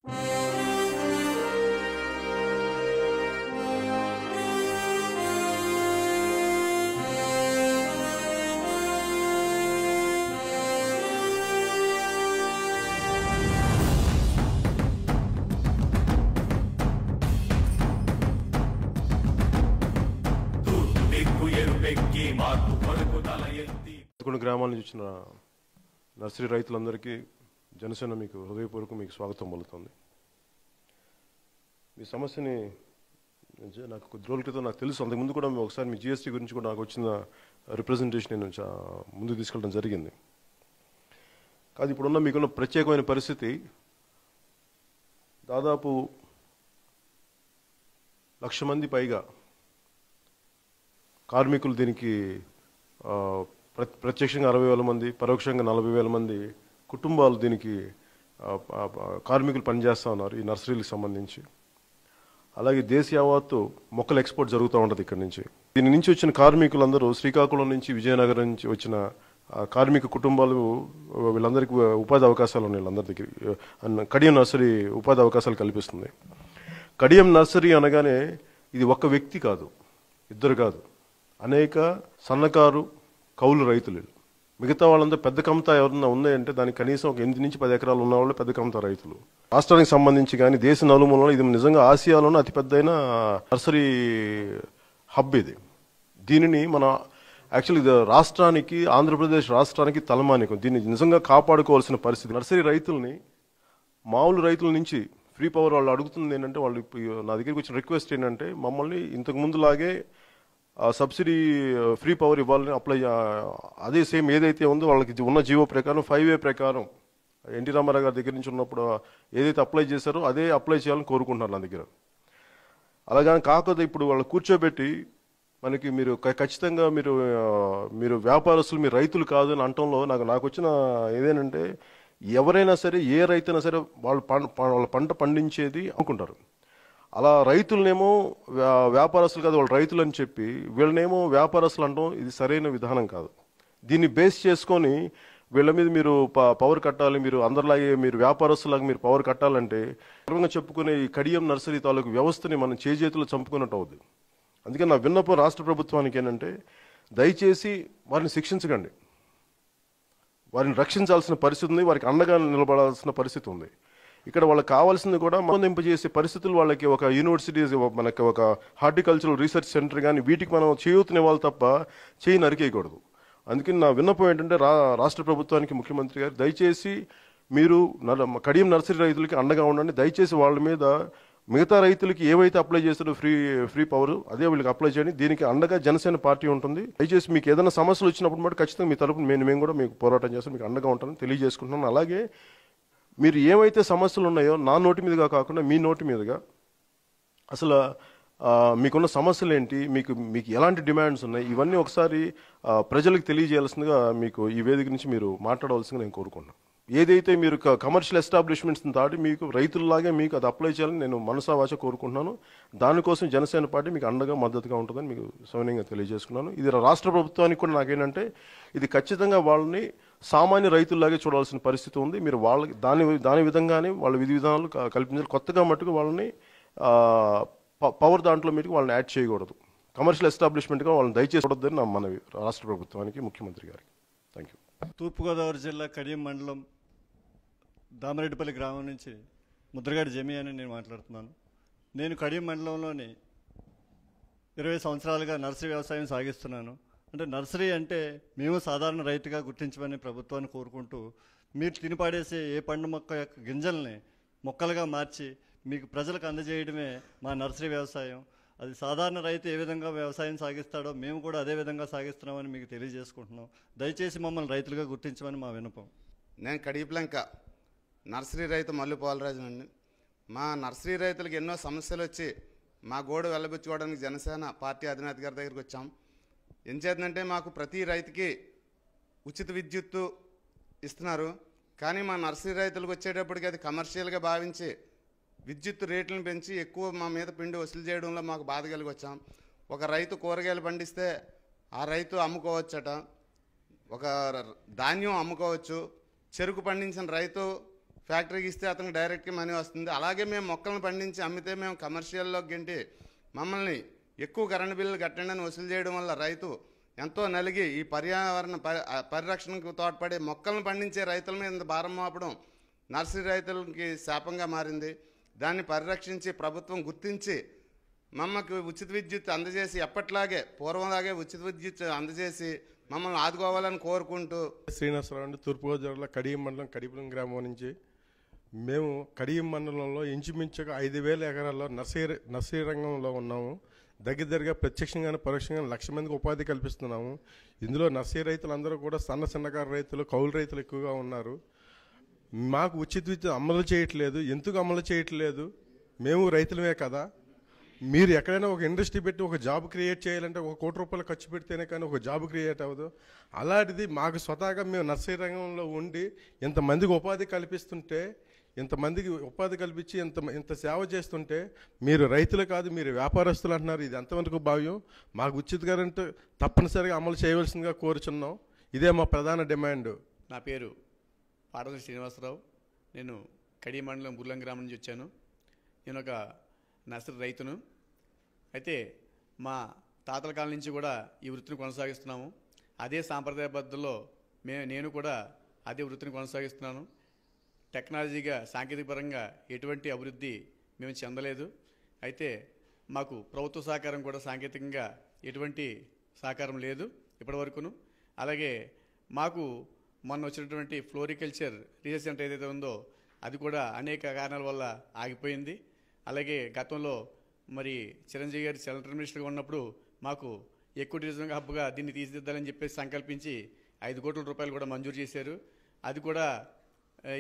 కొన్ని గ్రామాల నుంచి వచ్చిన నర్సరీ రైతులందరికీ జనసేన మీకు హృదయపూర్వక మీకు స్వాగతం పలుకుతుంది. మీ సమస్యని నాకు కొద్ది రోజుల క్రితం నాకు తెలుసు, అంతకుముందు కూడా ఒకసారి మీ జిఎస్టీ గురించి కూడా నాకు వచ్చిన రిప్రజెంటేషన్ నేను ముందుకు తీసుకెళ్ళడం జరిగింది. కాదు ఇప్పుడున్న మీకున్న ప్రత్యేకమైన పరిస్థితి, దాదాపు 1,00,000 మంది పైగా కార్మికులు దీనికి ప్రత్యక్షంగా 60,000 మంది, పరోక్షంగా 40,000 మంది కుటుంబాలు దీనికి కార్మికులు పనిచేస్తూ ఉన్నారు ఈ నర్సరీలకు సంబంధించి. అలాగే దేశీయావత్తు మొక్కల ఎక్స్పోర్ట్ జరుగుతూ ఉంటుంది ఇక్కడి నుంచి. దీని నుంచి వచ్చిన కార్మికులందరూ శ్రీకాకుళం నుంచి, విజయనగరం నుంచి వచ్చిన కార్మిక కుటుంబాలు, వీళ్ళందరికీ ఉపాధి అవకాశాలు ఉన్నాయి. వీళ్ళందరి దగ్గర కడియం నర్సరీ ఉపాధి అవకాశాలు కల్పిస్తుంది. కడియం నర్సరీ అనగానే ఇది ఒక్క వ్యక్తి కాదు, ఇద్దరు కాదు, అనేక సన్నకారు కౌలు రైతులు. మిగతా వాళ్ళంతా పెద్ద కమతా ఎవరన్నా ఉన్నాయంటే దానికి కనీసం ఒక 8 నుంచి 10 ఎకరాలు ఉన్న వాళ్ళు పెద్ద కమతా రైతులు. రాష్ట్రానికి సంబంధించి కానీ దేశ నలుమూలలో ఇది నిజంగా ఆసియాలోనే అతిపెద్దైన నర్సరీ హబ్ ఇది. దీనిని మన యాక్చువల్లీ రాష్ట్రానికి, ఆంధ్రప్రదేశ్ రాష్ట్రానికి తలమానికం. దీన్ని నిజంగా కాపాడుకోవాల్సిన పరిస్థితి. నర్సరీ రైతుల్ని మామూలు రైతుల నుంచి ఫ్రీ పవర్ వాళ్ళు అడుగుతుంది ఏంటంటే, వాళ్ళు నా దగ్గరికి వచ్చిన రిక్వెస్ట్ ఏంటంటే, మమ్మల్ని ఇంతకు ముందులాగే సబ్సిడీ ఫ్రీ పవర్ ఇవ్వాలని అప్లై, అదే సేమ్ ఏదైతే ఉందో వాళ్ళకి ఉన్న జీవో ప్రకారం 5A ప్రకారం ఎన్టీ రామారావు గారి దగ్గర నుంచి ఉన్నప్పుడు ఏదైతే అప్లై చేశారో అదే అప్లై చేయాలని కోరుకుంటున్నారు నా దగ్గర. అలాగని కాకపోతే ఇప్పుడు వాళ్ళు కూర్చోబెట్టి మనకి మీరు ఖచ్చితంగా మీరు వ్యాపారస్తులు, మీరు రైతులు కాదు అని అనటంలో నాకు వచ్చిన ఏదేనంటే, ఎవరైనా సరే ఏ రైతైనా సరే వాళ్ళ పంట పండించేది అనుకుంటారు. అలా రైతులనేమో వ్యాపారస్తులు కాదు, వాళ్ళు రైతులు అని చెప్పి వీళ్ళనేమో వ్యాపారస్తులు అనడం ఇది సరైన విధానం కాదు. దీన్ని బేస్ చేసుకొని వీళ్ళ మీద మీరు పవర్ కట్టాలి, మీరు అందరిలాగే మీరు వ్యాపారస్తులాగా మీరు పవర్ కట్టాలంటే గర్వంగా చెప్పుకునే ఈ కడియం నర్సరీ తాలూకు వ్యవస్థని మనం చేతులు చంపుకున్నట్టు అవుతుంది. అందుకే నా విన్నపం రాష్ట్ర ప్రభుత్వానికి ఏంటంటే, దయచేసి వారిని శిక్షించకండి, వారిని రక్షించాల్సిన పరిస్థితి ఉంది, వారికి అండగా నిలబడాల్సిన పరిస్థితి ఉంది. ఇక్కడ వాళ్ళకి కావాల్సింది కూడా చేసే పరిస్థితులు వాళ్ళకి ఒక యూనివర్సిటీస్, మనకి ఒక హార్టికల్చరల్ రీసెర్చ్ సెంటర్ కానీ వీటికి మనం చేయూతనివ్వాలి తప్ప చేయి నరికేయకూడదు. అందుకని నా విన్నపం ఏంటంటే, రాష్ట్ర ప్రభుత్వానికి, ముఖ్యమంత్రి గారు దయచేసి మీరు కడియం నర్సరీ రైతులకి అండగా ఉండండి. దయచేసి వాళ్ళ మీద మిగతా రైతులకి ఏవైతే అప్లై చేస్తారో ఫ్రీ పవర్ అదే వీళ్ళకి అప్లై చేయండి. దీనికి అండగా జనసేన పార్టీ ఉంటుంది. దయచేసి మీకు ఏదైనా సమస్యలు వచ్చినప్పుడు మటు ఖచ్చితంగా మీ తరపున మేము కూడా మీకు పోరాటం చేస్తాం, మీకు అండగా ఉంటానని తెలియజేసుకుంటున్నాను. అలాగే మీరు ఏవైతే సమస్యలు ఉన్నాయో నా నోటి మీదుగా కాకుండా మీ నోటి మీదుగా అసలు మీకున్న సమస్యలు ఏంటి, మీకు ఎలాంటి డిమాండ్స్ ఉన్నాయి, ఇవన్నీ ఒకసారి ప్రజలకు తెలియజేయాల్సిందిగా మీకు ఈ వేదిక నుంచి మీరు మాట్లాడవలసిందిగా నేను కోరుకున్నాను. ఏదైతే మీరు కమర్షియల్ ఎస్టాబ్లిష్మెంట్స్ని దాటి మీకు రైతుల్లాగే మీకు అది అప్లై చేయాలని నేను మనసావాచ కోరుకుంటున్నాను. దానికోసం జనసేన పార్టీ మీకు అండగా మద్దతుగా ఉంటుందని మీకు సౌన్యంగా తెలియజేసుకున్నాను. ఇది రాష్ట్ర ప్రభుత్వానికి కూడా నాకేంటంటే, ఇది ఖచ్చితంగా వాళ్ళని సామాన్య రైతుల్లాగే చూడాల్సిన పరిస్థితి ఉంది. మీరు వాళ్ళకి దాని విధంగానే వాళ్ళ విధి విధానాలు కల్పించాలి. కొత్తగా మట్టుకు వాళ్ళని పవర్ దాంట్లో మీకు వాళ్ళని యాడ్ చేయకూడదు. కమర్షియల్ ఎస్టాబ్లిష్మెంట్గా వాళ్ళని దయచేసి చూడొద్దని నా మనవి రాష్ట్ర ప్రభుత్వానికి, ముఖ్యమంత్రి గారికి. Thank you. తూర్పుగోదావరి జిల్లా కడియం మండలం దామరెడ్డిపల్లి గ్రామం నుంచి ముద్రగడ్డి జమి అని నేను మాట్లాడుతున్నాను. నేను కడియం మండలంలోని 20 సంవత్సరాలుగా నర్సరీ వ్యవసాయం సాగిస్తున్నాను. అంటే నర్సరీ అంటే మేము సాధారణ రైతుగా గుర్తించమని ప్రభుత్వాన్ని కోరుకుంటూ, మీరు తినిపాడేసే ఏ పండు మొక్క యొక్క గింజల్ని మొక్కలుగా మార్చి మీకు ప్రజలకు అందజేయడమే మా నర్సరీ వ్యవసాయం. అది సాధారణ రైతు ఏ విధంగా వ్యవసాయం సాగిస్తాడో మేము కూడా అదే విధంగా సాగిస్తున్నామని మీకు తెలియజేసుకుంటున్నాం. దయచేసి మమ్మల్ని రైతులుగా గుర్తించమని మా విన్నపం. నేను కడియప్లంక నర్సరీ రైతు మల్లు పోలరాజు అండి. మా నర్సరీ రైతులకు ఎన్నో సమస్యలు వచ్చి మా గోడు వెళ్ళబుచ్చుకోవడానికి జనసేన పార్టీ అధినేత గారి దగ్గరికి వచ్చాం. ఏం చేద్దంటే, మాకు ప్రతి రైతుకి ఉచిత విద్యుత్తు ఇస్తున్నారు, కానీ మా నర్సరీ రైతులకు వచ్చేటప్పటికి అది కమర్షియల్గా భావించి విద్యుత్ రేట్లను పెంచి ఎక్కువ మా మీద పిండి వసూలు చేయడంలో మాకు బాధ కలిగి వచ్చాం. ఒక రైతు కూరగాయలు పండిస్తే ఆ రైతు అమ్ముకోవచ్చట, ఒక ధాన్యం అమ్ముకోవచ్చు. చెరుకు పండించిన రైతు ఫ్యాక్టరీకి ఇస్తే అతనికి డైరెక్ట్గా మనీ వస్తుంది. అలాగే మేము మొక్కలను పండించి అమ్మితే మేము కమర్షియల్లోకి గంటి మమ్మల్ని ఎక్కువ కరెంటు బిల్లులు కట్టండి అని వసూలు చేయడం వల్ల రైతు ఎంతో నలిగి ఈ పర్యావరణ పరిరక్షణకు తోడ్పడే మొక్కలను పండించే రైతుల మీద ఇంత భారం మోపడం నర్సరీ రైతులకి శాపంగా మారింది. దాన్ని పరిరక్షించి ప్రభుత్వం గుర్తించి మమ్మకు ఉచిత విద్యుత్ అందజేసి ఎప్పట్లాగే పూర్వంలాగే ఉచిత విద్యుత్ అందజేసి మమ్మల్ని ఆదుకోవాలని కోరుకుంటూ. శ్రీనివాసరావు అండి, తూర్పుగోదావరి జిల్లా కడియం మండలం కడిపురం గ్రామం నుంచి. మేము కడియం మండలంలో ఇంచుమించుగా 5,000 ఎకరాల్లో నర్సరీ రంగంలో ఉన్నాము. దగ్గరగా ప్రత్యక్షంగానే పరోక్షంగా 1,00,000 మందికి ఉపాధి కల్పిస్తున్నాము. ఇందులో నర్సరీ రైతులందరూ కూడా సన్నకారు రైతులు, కౌలు రైతులు ఎక్కువగా ఉన్నారు. మాకు ఉచిత విద్యుత్ అమలు చేయట్లేదు. ఎందుకు అమలు చేయట్లేదు? మేము రైతులమే కదా. మీరు ఎక్కడైనా ఒక ఇండస్ట్రీ పెట్టి ఒక జాబ్ క్రియేట్ చేయాలంటే 1 కోటి రూపాయలు ఖర్చు పెడితేనే కానీ ఒక జాబ్ క్రియేట్ అవ్వదు. అలాంటిది మాకు స్వతహాగా మేము నర్సరీ రంగంలో ఉండి ఇంతమందికి ఉపాధి కల్పిస్తుంటే, ఇంతమందికి ఉపాధి కల్పించి ఇంత సేవ చేస్తుంటే మీరు రైతులు కాదు, మీరు వ్యాపారస్తులు అంటున్నారు. ఇది ఎంతవరకు భావ్యం? మాకు ఉచిత కరెంటు తప్పనిసరిగా అమలు చేయవలసిందిగా కోరుచున్నాం. ఇదే మా ప్రధాన డిమాండ్. నా పేరు పార్వతి శ్రీనివాసరావు. నేను కడియం మండలం బుర్లం గ్రామం నుంచి వచ్చాను. నేను ఒక నర్సరీ రైతును. అయితే మా తాతల కాలం నుంచి కూడా ఈ వృత్తిని కొనసాగిస్తున్నాము. అదే సాంప్రదాయబద్ధంలో నేను కూడా అదే వృత్తిని కొనసాగిస్తున్నాను. టెక్నాలజీగా సాంకేతిక పరంగా ఎటువంటి అభివృద్ధి మేము చెందలేదు. అయితే మాకు ప్రభుత్వ సహకారం కూడా సాంకేతికంగా ఎటువంటి సహకారం లేదు ఇప్పటివరకును. అలాగే మాకు మొన్న వచ్చినటువంటి ఫ్లోరికల్చర్ రీసెర్చ్ సెంటర్ ఏదైతే ఉందో అది కూడా అనేక కారణాల వల్ల ఆగిపోయింది. అలాగే గతంలో మరి చిరంజీవి గారు సెంట్రల్ మినిస్టర్గా ఉన్నప్పుడు మాకు ఎక్కువ టూరిజం హబ్గా దీన్ని తీర్చిదిద్దాలని చెప్పేసి సంకల్పించి 5 కోట్ల రూపాయలు కూడా మంజూరు చేశారు. అది కూడా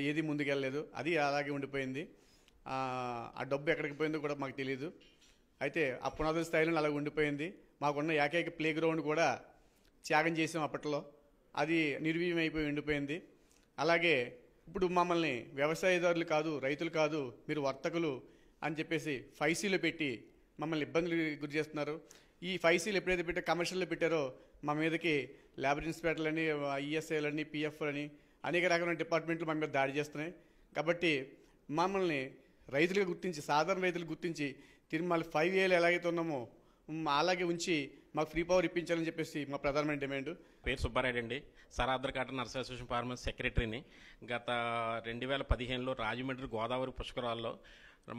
ఏది ముందుకెళ్ళలేదు. అది అలాగే ఉండిపోయింది. ఆ డబ్బు ఎక్కడికి పోయిందో కూడా మాకు తెలియదు. అయితే ఆ పునాదుల స్థాయిలో అలాగే ఉండిపోయింది. మాకున్న ఏకైక ప్లే గ్రౌండ్ కూడా త్యాగం చేసాం అప్పట్లో. అది నిర్వీర్యం అయిపోయి ఉండిపోయింది. అలాగే ఇప్పుడు మమ్మల్ని వ్యవసాయదారులు కాదు, రైతులు కాదు, మీరు వర్తకులు అని చెప్పేసి 5Cలో పెట్టి మమ్మల్ని ఇబ్బందులు గురి చేస్తున్నారు. ఈ 5Cలు ఎప్పుడైతే పెట్టారో కమర్షియల్లో పెట్టారో మా మీదకి లేబర్ ఇన్స్పెక్టర్లని, ఈఎస్ఐలని, పిఎఫ్లని అనేక రకమైన డిపార్ట్మెంట్లు మా మీద దాడి చేస్తున్నాయి. కాబట్టి మమ్మల్ని రైతులుగా గుర్తించి, సాధారణ రైతులు గుర్తించి తిరుమల 5Aలు ఎలాగైతే ఉన్నామో అలాగే ఉంచి మాకు ఫ్రీ పవర్ ఇప్పించాలని చెప్పేసి మా ప్రధానమైన డిమాండ్. పేరు సుబ్బారెడ్డి అండి, సరాద్ర కాటన్ నర్సరీ అసోసియేషన్ ఫార్మర్స్ సెక్రటరీని. గత 2015లో రాజమండ్రి గోదావరి పుష్కరాల్లో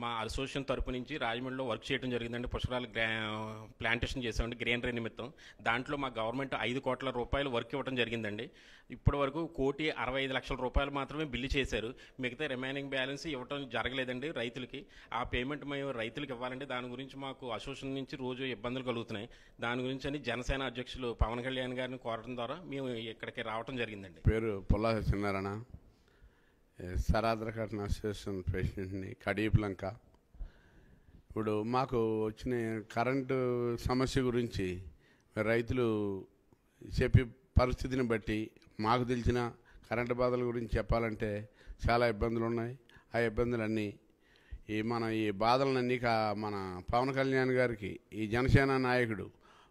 మా అసోసియేషన్ తరపు నుంచి రాజమండ్రిలో వర్క్ చేయడం జరిగిందండి. పుష్కరాలు ప్లాంటేషన్ చేసామండి గ్రీనరీ నిమిత్తం. దాంట్లో మా గవర్నమెంట్ 5 కోట్ల రూపాయలు వర్క్ ఇవ్వడం జరిగిందండి. ఇప్పటి వరకు 1,65,00,000 రూపాయలు మాత్రమే బిల్లు చేశారు. మిగతా రిమైనింగ్ బ్యాలెన్స్ ఇవ్వడం జరగలేదండి రైతులకి. ఆ పేమెంట్ మేము రైతులకు ఇవ్వాలండి. దాని గురించి మాకు అసోసియేషన్ నుంచి రోజు ఇబ్బందులు కలుగుతున్నాయి. దాని గురించి అని జనసేన అధ్యక్షులు పవన్ కళ్యాణ్ గారిని కోరడం ద్వారా మేము ఇక్కడికి రావడం జరిగిందండి. పేరు పుల్లా సత్యనారాయణ, సరాద్ర కాటన్ అసోసియేషన్ ప్రెసిడెంట్ని, కడియపులంక. ఇప్పుడు మాకు వచ్చిన కరెంటు సమస్య గురించి రైతులు చెప్పే పరిస్థితిని బట్టి మాకు తెలిసిన కరెంటు బాధల గురించి చెప్పాలంటే చాలా ఇబ్బందులు ఉన్నాయి. ఆ ఇబ్బందులన్నీ ఈ బాధలన్నీ మన పవన్ కళ్యాణ్ గారికి, ఈ జనసేన నాయకుడు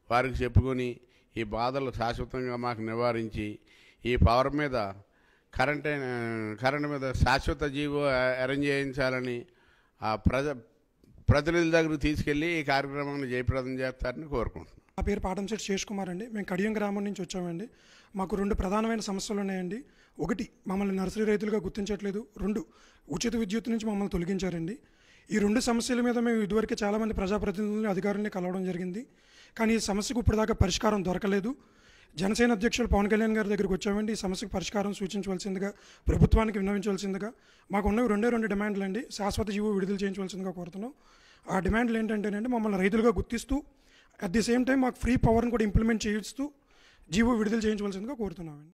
వారికి చెప్పుకొని ఈ బాధలు శాశ్వతంగా మాకు నివారించి ఈ పవర్ మీద కరెంటు మీద శాశ్వత జీవో అరేంజ్ చేయించాలని ఆ ప్రతినిధుల దగ్గరకు తీసుకెళ్ళి ఈ కార్యక్రమాన్ని జయప్రదం చేస్తారని కోరుకుంటున్నాను. నా పేరు పాటంశెట్టి శేష్ కుమార్ అండి. మేము కడియం గ్రామం నుంచి వచ్చామండి. మాకు 2 ప్రధానమైన సమస్యలు ఉన్నాయండి. 1, మమ్మల్ని నర్సరీ రైతులుగా గుర్తించట్లేదు. 2, ఉచిత విద్యుత్ నుంచి మమ్మల్ని తొలగించారండి. ఈ 2 సమస్యల మీద మేము ఇదివరకే చాలామంది ప్రజాప్రతినిధులని, అధికారులని కలవడం జరిగింది. కానీ ఈ సమస్యకు ఇప్పటిదాకా పరిష్కారం దొరకలేదు. జనసేన అధ్యక్షులు పవన్ కళ్యాణ్ గారి దగ్గరికి వచ్చామండి. ఈ సమస్యకు పరిష్కారం సూచించవలసిందిగా, ప్రభుత్వానికి విన్నవించవలసిందిగా. మాకు ఉన్నవి 2 డిమాండ్లు అండి. శాశ్వత జీవో విడుదల చేయించవలసిందిగా కోరుతున్నాం. ఆ డిమాండ్లు ఏంటంటేనండి, మమ్మల్ని రైతులుగా గుర్తిస్తూ అట్ ది సేమ్ టైం మాకు ఫ్రీ పవర్ని కూడా ఇంప్లిమెంట్ చేయిస్తూ జీవో విడుదల చేయించవలసిందిగా కోరుతున్నామండి.